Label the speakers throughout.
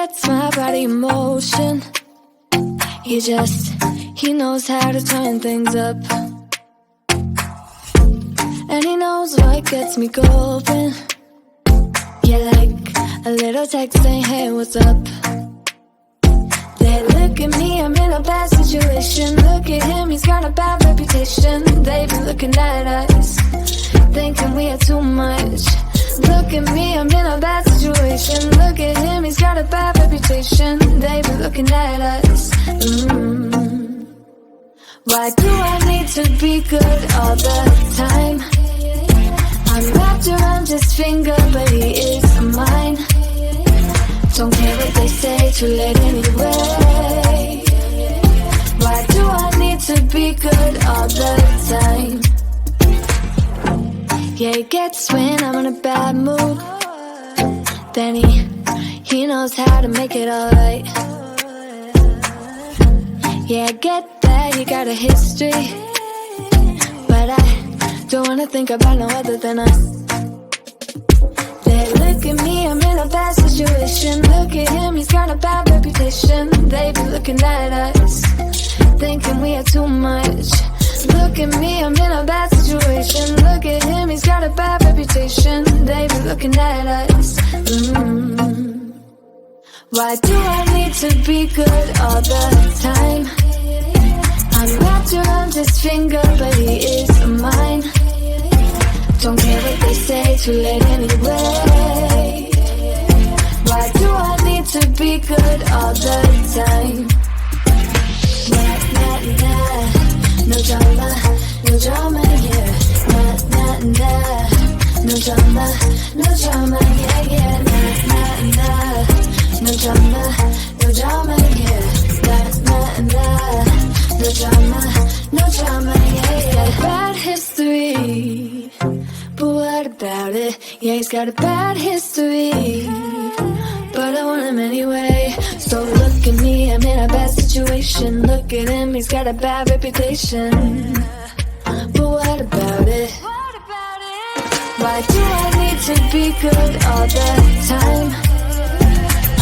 Speaker 1: gets my body in motion. He knows how to turn things up. And he knows what gets me going. Yeah, like a little text saying, hey, what's up? They look at me, I'm in a bad situation. Look at him, he's got a bad reputation. They be looking at us, thinking we are too much. Look at me, I'm in a bad situation. Look at him, he's got a bad reputation. They be looking at us. Why do I need to be good all the time? I'm wrapped around his finger, but he is mine. Don't care what they say, too late anyway. Why do I need to be good all the time? Yeah, he gets when I'm in a bad mood. Then he knows how to make it alright. Yeah, I get that you got a history, but I don't wanna think about no other than us. They look at me, I'm in a bad situation. Look at him, he's got a bad reputation. They be looking at us, thinking we are too much. Look at me, I'm in a bad situation. Look at him, he's got a bad reputation. They be looking at us. Why do I need to be good all the time? I'm wrapped around his finger, but he is mine. Don't care what they say, too late anyway. Why do I need to be good all the time? Nah, nah, nah. No drama, no drama, yeah. Nah, nah, nah. No drama, no drama, yeah, yeah. Nah, nah, nah. No drama, no drama, yeah. Nah, nah, nah. No drama, no drama, yeah, yeah. Bad history, but what about it? Yeah, he's got a bad history, but I want him anyway. So look at me, I'm in a bad situation. Look at him, he's got a bad reputation, but what about it? Why do I need to be good all the time?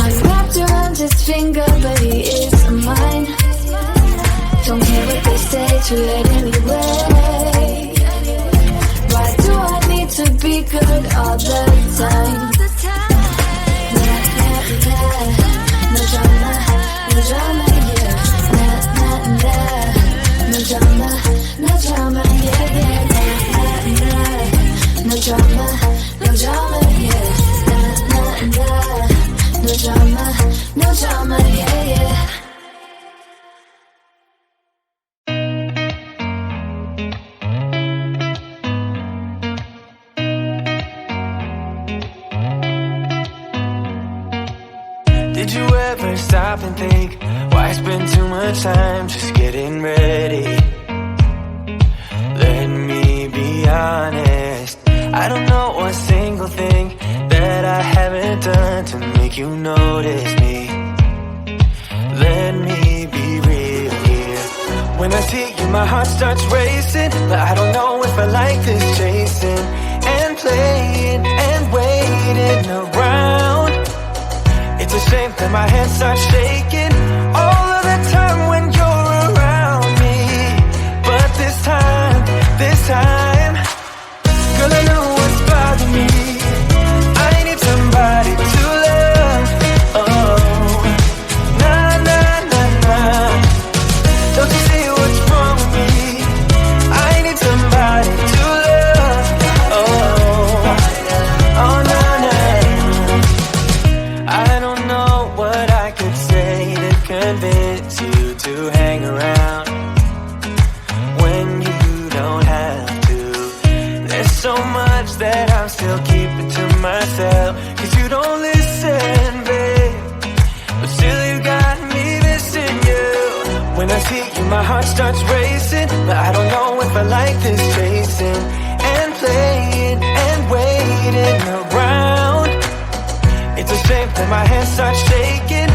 Speaker 1: I'm wrapped around his finger, but he is mine. Don't care what they say, too late anyway. Why do I need to be good all the time? Nah, nah, nah. No drama, no drama, yeah. Nah, nah, nah. No drama, no drama, yeah, yeah. Nah, nah, nah. No drama, no drama, yeah. Nah, nah, nah. No drama, no drama, yeah, yeah.
Speaker 2: Did you ever stop and think, why spend too much time just getting ready? Let me be honest, I don't know one single thing that I haven't done to make you notice me. Let me be real here. When I see you, my heart starts racing, but I don't know if I like this chasing and playing and waiting around. It's a shame that my hands start shaking all of the time when you're around me. But this time, girl, I know what's bothering me. I need somebody to love. Oh, nah, nah, nah, nah. Don't you see what's wrong with me? I need somebody to love. Oh, oh, nah, nah. I don't know what I could say to convince you to hang around when you don't have to. There's so much that I'm still keeping to myself, 'cause you don't listen, babe. But still you got me missing you. When I see you, my heart starts racing, but I don't know if I like this chasing and playing and waiting around. It's a shame that my hands start shaking